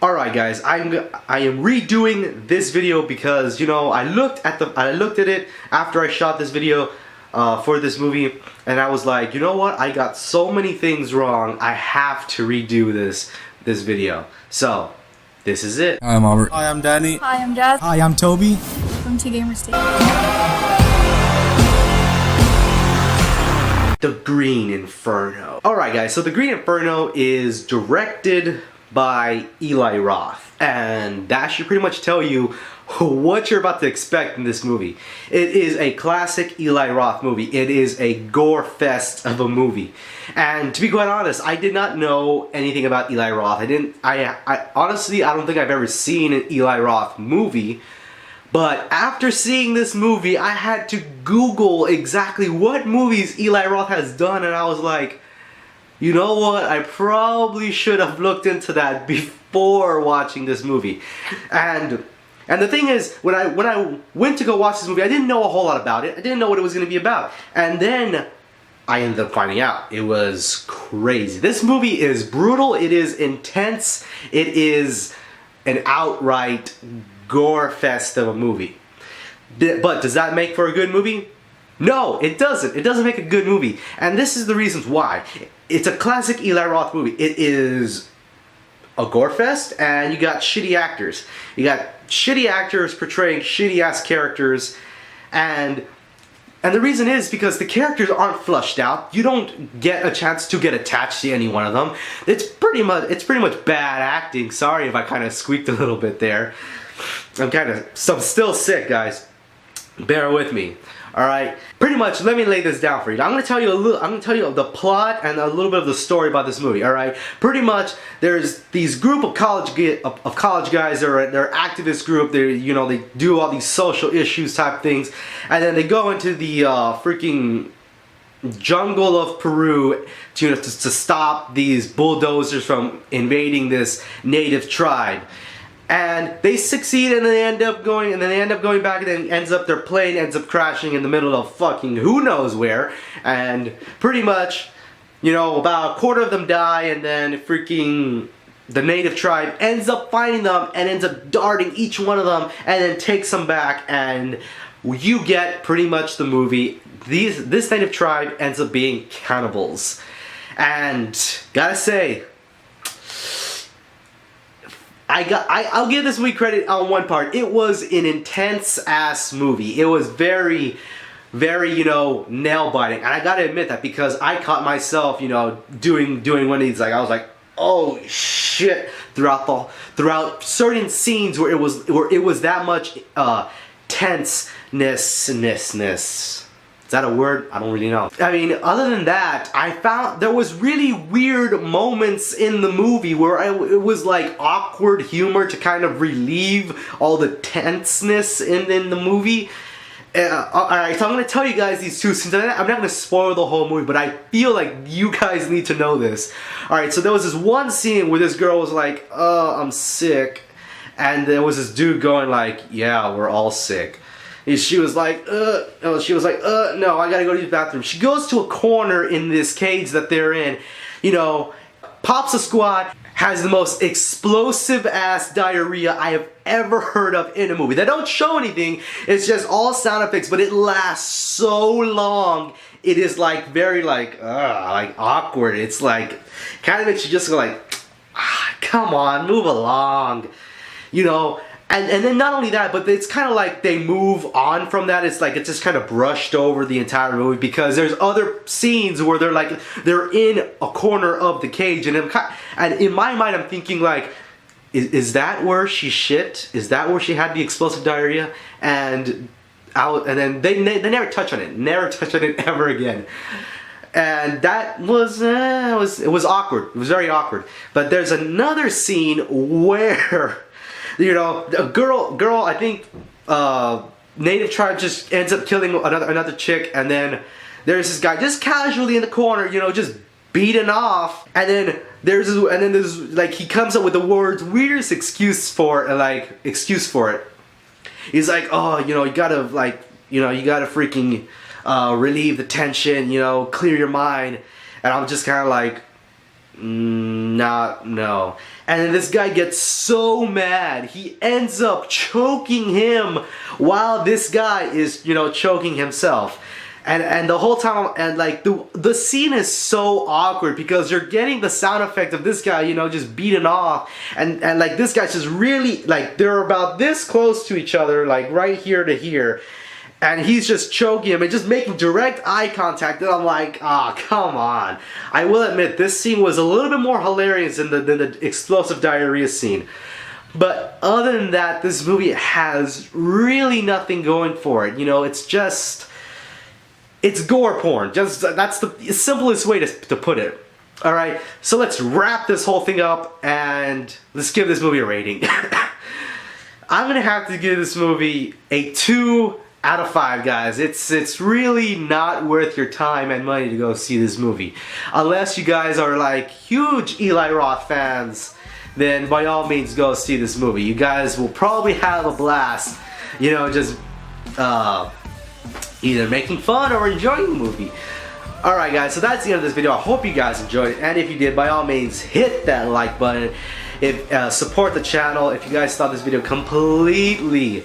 Alright guys, I am redoing this video because, you know, I looked at it after I shot this video for this movie, and I was like, you know what, I got so many things wrong, I have to redo this video. So, this is it. Hi, I'm Albert. Hi, I'm Danny. Hi, I'm Jazz. Hi, I'm Toby. Welcome to Gamer State. The Green Inferno. Alright guys, so The Green Inferno is directed by Eli Roth, and that should pretty much tell you what you're about to expect in this movie. It is a classic Eli Roth movie. It is a gore fest of a movie. And to be quite honest, I did not know anything about Eli Roth. I honestly, I don't think I've ever seen an Eli Roth movie. But after seeing this movie, I had to Google exactly what movies Eli Roth has done, and I was like, you know what, I probably should have looked into that before watching this movie. And the thing is, when I went to go watch this movie, I didn't know a whole lot about it. I didn't know what it was going to be about. And then I ended up finding out. It was crazy. This movie is brutal. It is intense. It is an outright gore fest of a movie. But does that make for a good movie? No, it doesn't. It doesn't make a good movie. And this is the reasons why. It's a classic Eli Roth movie. It is a gore fest, and you got shitty actors. You got shitty actors portraying shitty ass characters, and the reason is because the characters aren't flushed out. You don't get a chance to get attached to any one of them. It's pretty much bad acting. Sorry if I kind of squeaked a little bit there. I'm still sick, guys. Bear with me. Alright, pretty much, let me lay this down for you. I'm gonna tell you the plot and a little bit of the story about this movie. Alright, pretty much, there's these group of college guys. They're activist group. They do all these social issues type things, and then they go into the freaking jungle of Peru to stop these bulldozers from invading this native tribe. And they succeed, and then they end up going back, and then their plane ends up crashing in the middle of fucking who knows where. And pretty much, you know, about a quarter of them die, and then freaking the native tribe ends up finding them and ends up darting each one of them, and then takes them back, and you get pretty much the movie. This native tribe ends up being cannibals, and gotta say, I'll give this movie credit on one part. It was an intense ass movie. It was very, very, you know, nail biting, and I gotta admit that because I caught myself, you know, doing one of these. Like I was like, oh shit! Throughout certain scenes where it was that much tenseness. Is that a word? I don't really know. I mean, other than that, I found there was really weird moments in the movie where it was like awkward humor to kind of relieve all the tenseness in the movie. Alright, so I'm going to tell you guys these two scenes. I'm not going to spoil the whole movie, but I feel like you guys need to know this. Alright, so there was this one scene where this girl was like, I'm sick. And there was this dude going like, yeah, we're all sick. She was like, no, I gotta go to the bathroom. She goes to a corner in this cage that they're in, you know, pops a squat, has the most explosive ass diarrhea I have ever heard of in a movie. They don't show anything, it's just all sound effects, but it lasts so long. It is like very like awkward. It's like, kind of makes you just go like, come on, move along, you know. And then not only that, but it's kind of like they move on from that. It's like it's just kind of brushed over the entire movie because there's other scenes where they're in a corner of the cage, and in my mind I'm thinking like, is that where she shit? Is that where she had the explosive diarrhea? And then they never touch on it. Never touch on it ever again. And that was it was awkward. It was very awkward. But there's another scene where, you know, a girl, I think, native tribe just ends up killing another chick, and then there's this guy just casually in the corner, you know, just beaten off, and then there's like he comes up with the world's weirdest excuse for it. He's like, oh, you know, you gotta freaking relieve the tension, you know, clear your mind, and I'm just kind of like, no. And then this guy gets so mad, he ends up choking him while this guy is, you know, choking himself. And the whole time, and like the scene is so awkward because you're getting the sound effect of this guy, you know, just beaten off, and like this guy's just really, like, they're about this close to each other, like right here to here, and he's just choking him and just making direct eye contact, and I'm like, ah, come on. I will admit, this scene was a little bit more hilarious than the explosive diarrhea scene. But other than that, this movie has really nothing going for it. You know, it's just... it's gore porn. Just that's the simplest way to put it. All right, so let's wrap this whole thing up and let's give this movie a rating. I'm gonna have to give this movie a 2 out of 5, guys. It's really not worth your time and money to go see this movie, unless you guys are like huge Eli Roth fans. Then by all means, go see this movie. You guys will probably have a blast. You know, just either making fun or enjoying the movie. Alright guys, so that's the end of this video. I hope you guys enjoyed it, and if you did, by all means, hit that like button. Support the channel. If you guys thought this video completely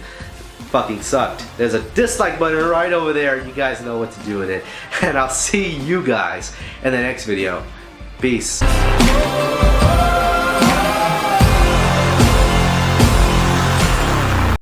fucking sucked, there's a dislike button right over there. You guys know what to do with it. And I'll see you guys in the next video. Peace.